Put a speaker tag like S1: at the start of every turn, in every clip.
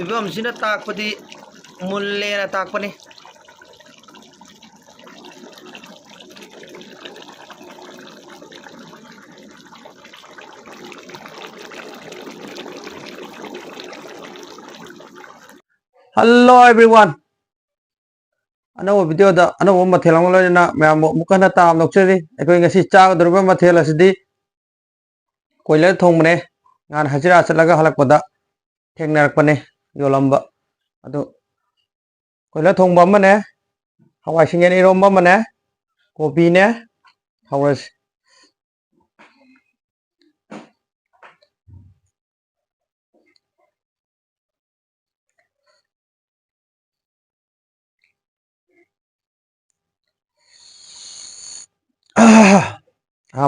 S1: ꯐꯤꯕꯝꯁꯤꯅ ꯇꯥꯛꯄꯗꯤ ꯃꯨꯜꯂꯦꯅ ꯇꯥꯛꯄꯅꯤ. Hello everyone. Another video da another mathel ang loy na mayam mukha na tam nokcheri ekoi ngasi cha durba mathel asidi koiler thong mane ngan hajira chalaga halakpada thengnarakpane yolamba adu koiler thong ba mane hawai singen iromba mane kopi ne hawras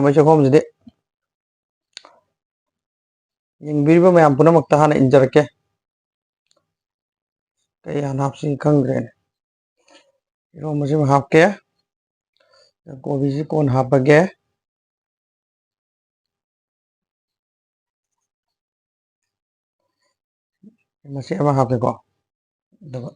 S1: mai chokom jide yingbiriba mayam punamakta hana injarake kay hanapsi khangre iromba sim hapke kobi si kon hapage masi ama hapke ko daga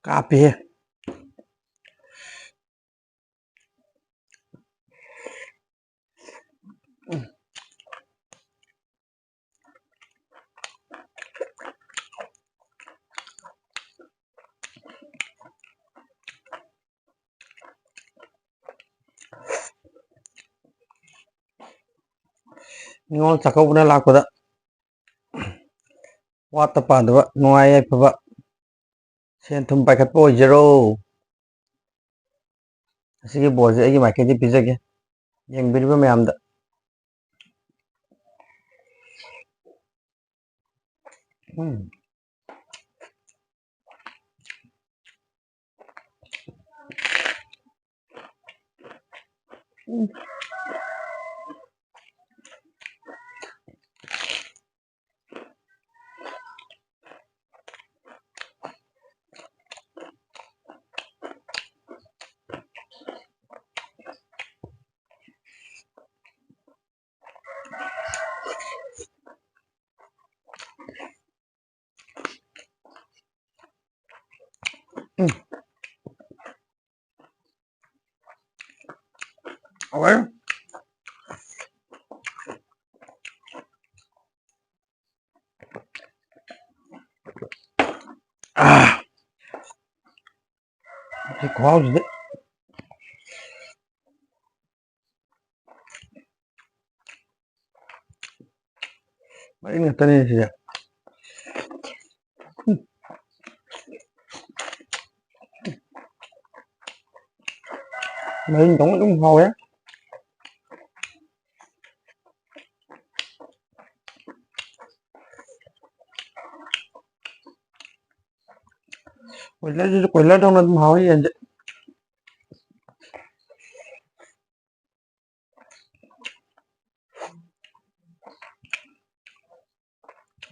S1: kapi ngol chakau na lakpada wata padwa nuai phaba sen thum paikhat po zero asigi boje agi market ji pizage yengbiriba mayamda okay si khao jide mai ngatani si mai dong dong hao ya koiler dong na hao yen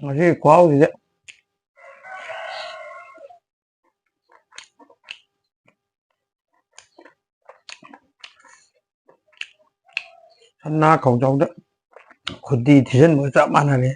S1: ngasi khao jide na khẩu trong đó khudi thì dân mới chạm ăn này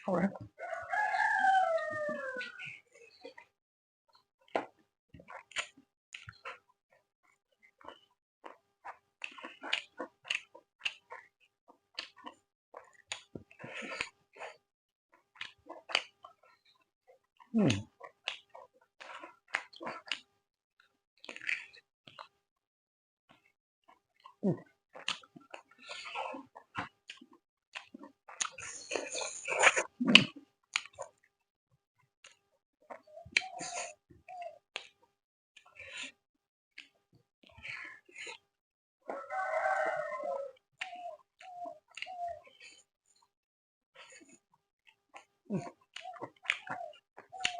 S1: All right.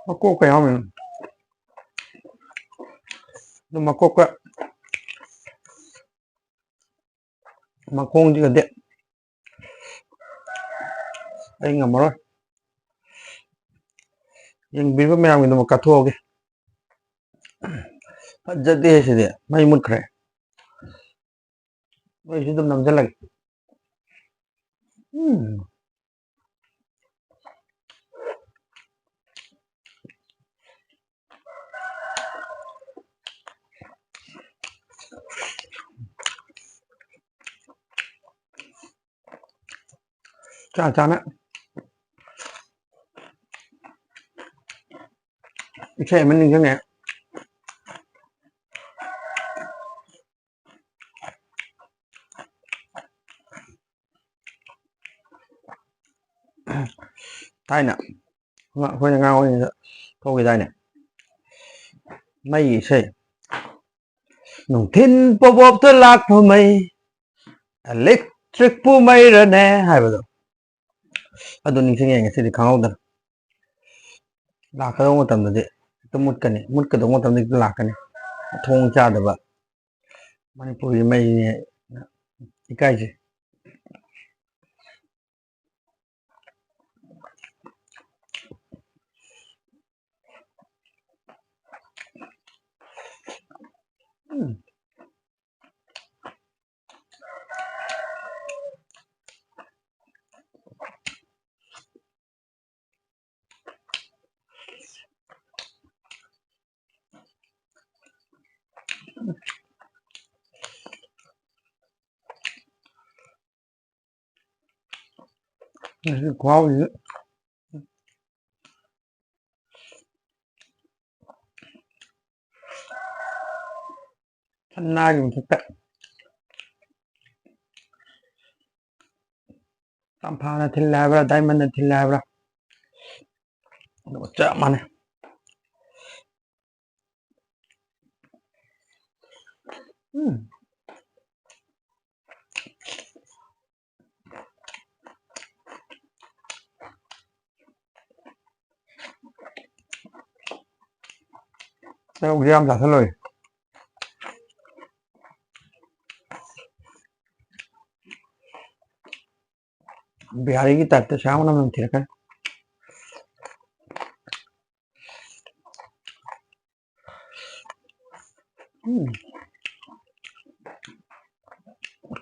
S1: Makok kaya mình nhưng mà cốc á mà không chỉ cần điện anh ngầm rồi nhưng biết mấy mình mà cắt thua kì jadi sih dia mai mun kre mai itu nam jalan cha cha nè cái mình như thế này tay nè thôi là ngao câu cái tay nè mấy gì nung tin pop pop tôi lạc vào mây electric pu mây rồi nè hay bao giờ ninh sinh nghe sẽ đi khao đó lạc cái đó tầm đó tôi một cái đó tầm đó lạc cái này thong cha đó vậy Manipuri mây cái gì wow gì thân na dùng thực tại tam pha là thiên la và diamond là thiên la và nó chạm mà này đâu giam giả thật lời Bihari की तरफ शाम ना मैं थिरका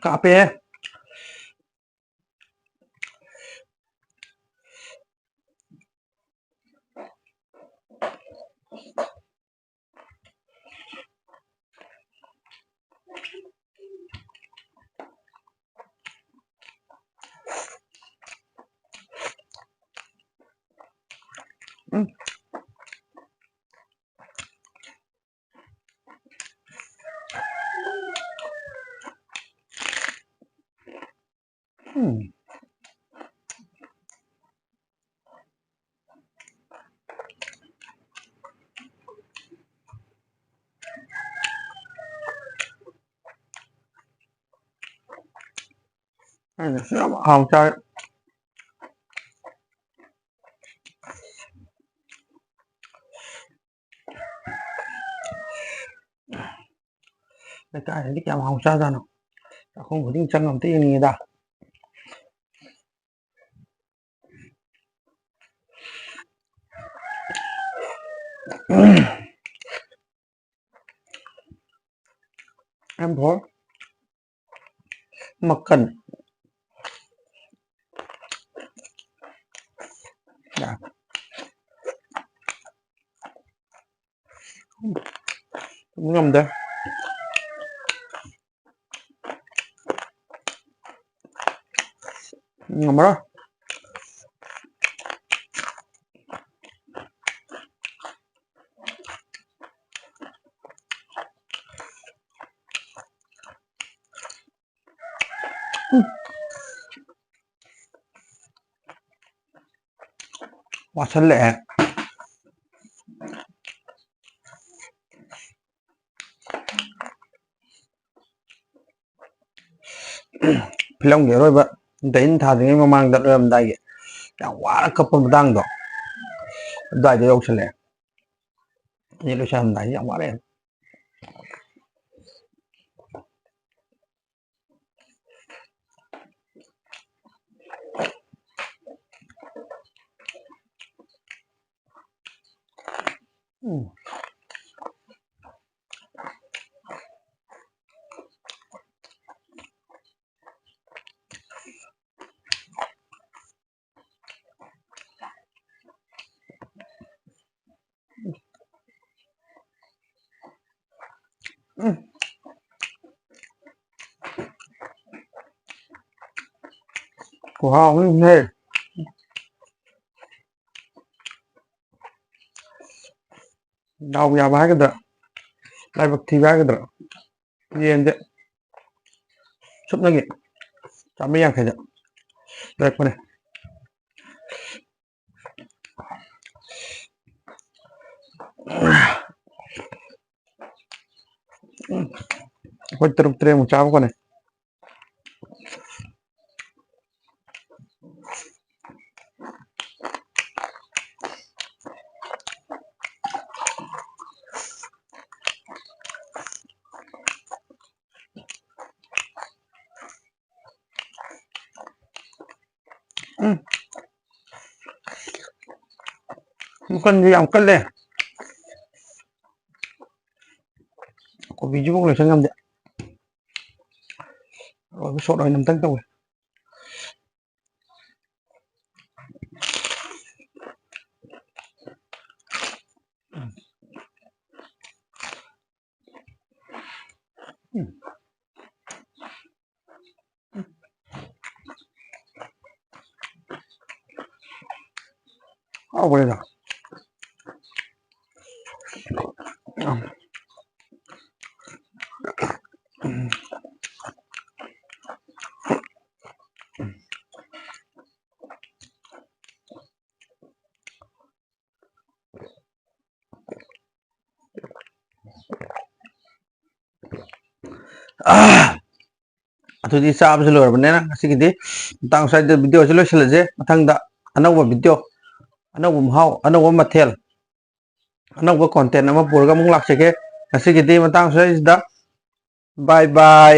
S1: कहाँ पे है 음. 음. Không chơi. Cái này đi kèm không sao ra nào. Không có tiếng chân làm tí gì đâu. Em thôi. Mà cần. Dạ. Không ngầm đây. Ngầm đó. Wow, xanh lẹ. Film gitu rồi ba. Dahin thading mamang dalam dai. Yang wala kapon badang do. Dai do yok sele. Ni lo siya dai yang wala. Wow, ini đau ya ba cái đó. Lai bak thi ba cái đó. Yen de. Sup lagi. Kami yang kaja. Direct mana? Kau terus terus macam apa nih? Bukan yang kele. Có video bốc này sang ngâm vậy. Rồi cái sổ đòi nằm tăng tông rồi. Boleh dah. ꯑꯗꯨꯗꯤ ꯆꯥꯕꯁꯨ ꯂꯣꯏꯔꯕꯅꯤꯅ ꯉꯁꯤꯒꯤꯗꯤ ꯃꯇꯥꯡ ꯁ꯭ꯋꯥꯏꯗ ꯚꯤꯗꯤꯑꯣꯁꯤ ꯂꯣꯏꯁꯤꯜꯂꯁꯦ ꯃꯊꯪꯗ ꯑꯅꯧꯕ video ꯑꯅꯧꯕ ꯃꯍꯥꯎ ꯑꯅꯧꯕ ꯃꯊꯦꯜ ꯑꯅꯧꯕ ꯀꯣꯟꯇꯦꯟ ꯑꯃ ꯄꯨꯔꯒ ꯑꯃꯨꯛ ꯂꯥꯛꯆꯒꯦ ꯉꯁꯤꯒꯤꯗꯤ ꯃꯇꯥꯡ ꯁ꯭ꯋꯥꯏꯁꯤꯗ ꯕꯥꯏ ꯕꯥꯏ